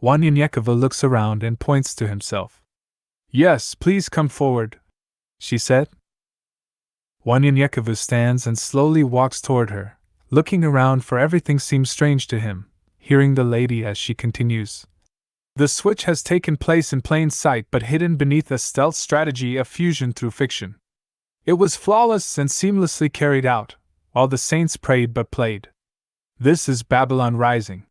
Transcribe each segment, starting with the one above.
Wanyanyekova looks around and points to himself. Yes, please come forward, she said. Wanyanyekova stands and slowly walks toward her, looking around for everything seems strange to him, hearing the lady as she continues. The switch has taken place in plain sight but hidden beneath a stealth strategy of fusion through fiction. It was flawless and seamlessly carried out, while the saints prayed but played. This is Babylon Rising.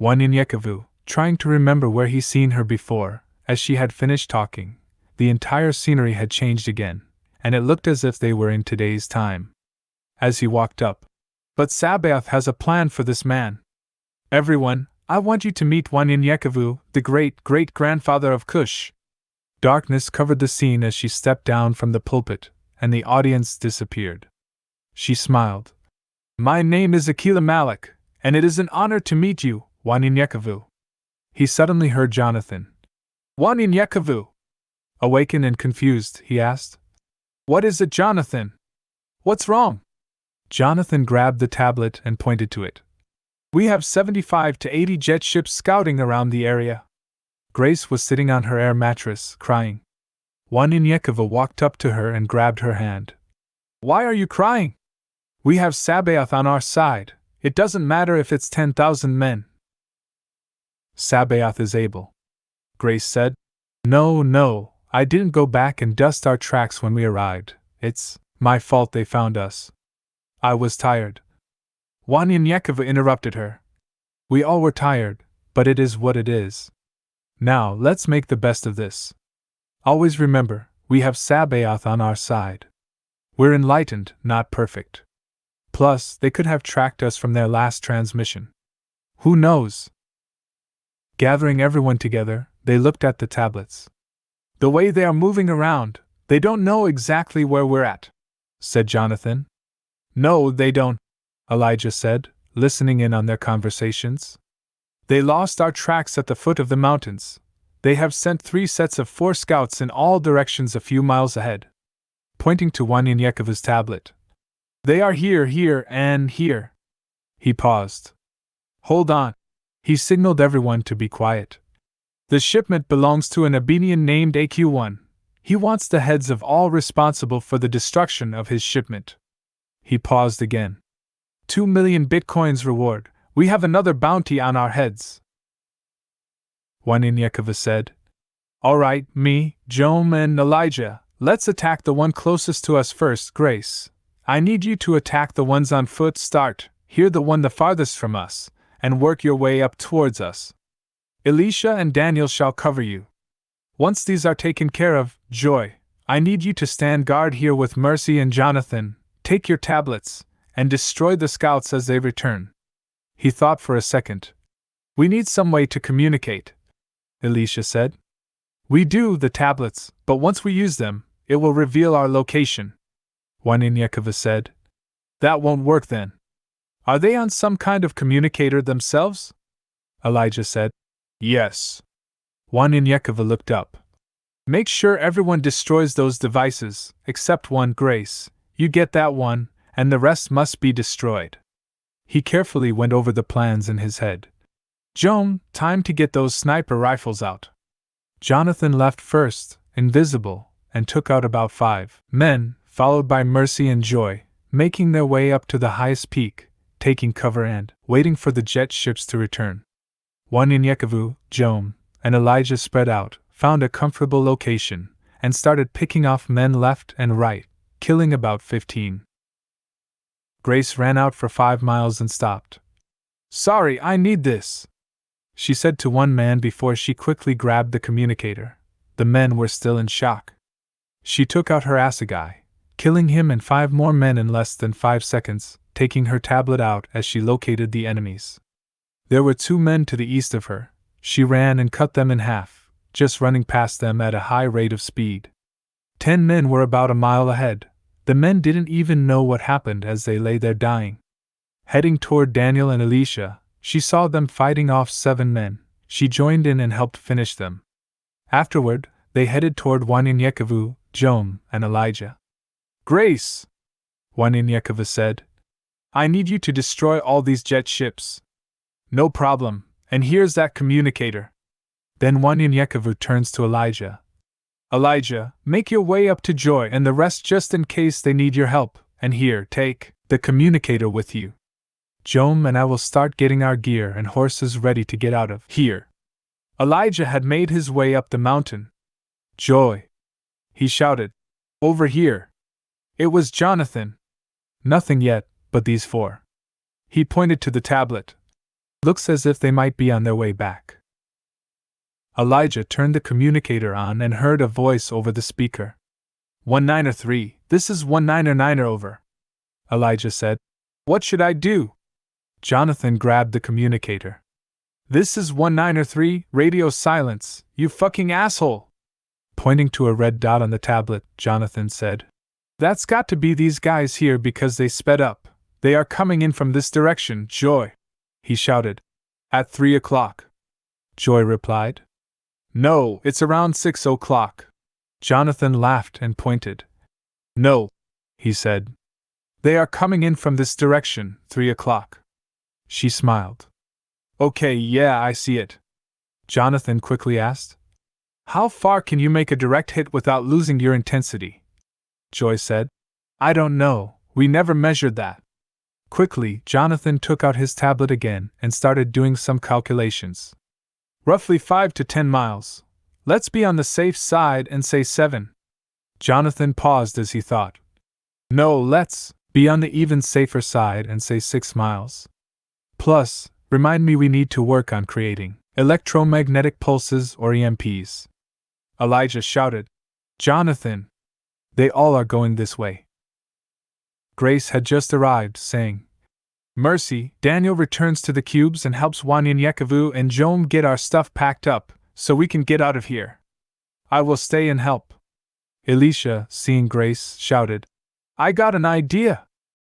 Wanyanyekova, trying to remember where he'd seen her before, as she had finished talking, the entire scenery had changed again, and it looked as if they were in today's time. As he walked up, but Sabaoth has a plan for this man. Everyone, I want you to meet Wanyanyekova, the great-great-grandfather of Cush. Darkness covered the scene as she stepped down from the pulpit, and the audience disappeared. She smiled. My name is Akila Malik, and it is an honor to meet you, Wanyanyekova. He suddenly heard Jonathan. Wanyanyekova! Awakened and confused, he asked. What is it, Jonathan? What's wrong? Jonathan grabbed the tablet and pointed to it. We have 75 to 80 jet ships scouting around the area. Grace was sitting on her air mattress, crying. Wanyanyekova walked up to her and grabbed her hand. Why are you crying? We have Sabaoth on our side. It doesn't matter if it's 10,000 men. Sabaoth is able. Grace said. No, I didn't go back and dust our tracks when we arrived. It's my fault they found us. I was tired. Wanyanyekova interrupted her. We all were tired, but it is what it is. Now, let's make the best of this. Always remember, we have Sabaoth on our side. We're enlightened, not perfect. Plus, they could have tracked us from their last transmission. Who knows? Gathering everyone together, they looked at the tablets. The way they are moving around, they don't know exactly where we're at, said Jonathan. No, they don't, Elijah said, listening in on their conversations. They lost our tracks at the foot of the mountains. They have sent 3 sets of 4 scouts in all directions a few miles ahead. Pointing to Wanyanyekova's tablet. They are here, and here. He paused. Hold on. He signaled everyone to be quiet. The shipment belongs to an Abenian named AQ1. He wants the heads of all responsible for the destruction of his shipment. He paused again. 2 million bitcoins reward. We have another bounty on our heads. Wanyanyekova said. All right, me, Joam, and Elijah, let's attack the one closest to us first, Grace. I need you to attack the ones on foot. Start, hear the one the farthest from us, and work your way up towards us. Elisha and Daniel shall cover you. Once these are taken care of, Joy, I need you to stand guard here with Mercy and Jonathan. Take your tablets, and destroy the scouts as they return. He thought for a second. We need some way to communicate, Elisha said. We do, the tablets, but once we use them, it will reveal our location. Wanyanyekova said. That won't work then. Are they on some kind of communicator themselves? Elijah said. Yes. Wanyanyekova looked up. Make sure everyone destroys those devices, except one, Grace. You get that one, and the rest must be destroyed. He carefully went over the plans in his head. Joan, time to get those sniper rifles out. Jonathan left first, invisible, and took out about 5 men, followed by Mercy and Joy, making their way up to the highest peak, taking cover and waiting for the jet ships to return. Wanyanyekova, Joan, and Elijah spread out, found a comfortable location, and started picking off men left and right, killing about 15. Grace ran out for 5 miles and stopped. Sorry, I need this, she said to one man before she quickly grabbed the communicator. The men were still in shock. She took out her assegai, killing him and 5 more men in less than 5 seconds, taking her tablet out as she located the enemies. There were 2 men to the east of her. She ran and cut them in half, just running past them at a high rate of speed. 10 men were about a mile ahead. The men didn't even know what happened as they lay there dying. Heading toward Daniel and Elisha, she saw them fighting off 7 men. She joined in and helped finish them. Afterward, they headed toward Wanyanyekova, Joam, and Elijah. Grace, Wanyanyekova said, I need you to destroy all these jet ships. No problem, And here's that communicator. Then Wanyanyekevu turns to Elijah. Elijah, make your way up to Joy and the rest just in case they need your help, and here, take the communicator with you. Jom and I will start getting our gear and horses ready to get out of here. Elijah had made his way up the mountain. Joy! He shouted. Over here! It was Jonathan. Nothing yet, but these four. He pointed to the tablet. Looks as if they might be on their way back. Elijah turned the communicator on and heard a voice over the speaker. 193, this is 199 over. Elijah said. What should I do? Jonathan grabbed the communicator. This is 193, radio silence, you fucking asshole. Pointing to a red dot on the tablet, Jonathan said. That's got to be these guys here because they sped up. They are coming in from this direction, Joy. He shouted. At 3 o'clock. Joy replied. No, it's around 6 o'clock. Jonathan laughed and pointed. No, he said. They are coming in from this direction, 3 o'clock. She smiled. Okay, yeah, I see it. Jonathan quickly asked. How far can you make a direct hit without losing your intensity? Joy said. I don't know, we never measured that. Quickly, Jonathan took out his tablet again and started doing some calculations. Roughly 5 to 10 miles. Let's be on the safe side and say 7. Jonathan paused as he thought. No, let's be on the even safer side and say 6 miles. Plus, remind me we need to work on creating electromagnetic pulses or EMPs. Elijah shouted. Jonathan! They all are going this way. Grace had just arrived, saying, Mercy, Daniel returns to the cubes and helps Wanyanyekevu and Jom get our stuff packed up, so we can get out of here. I will stay and help. Elisha, seeing Grace, shouted, I got an idea!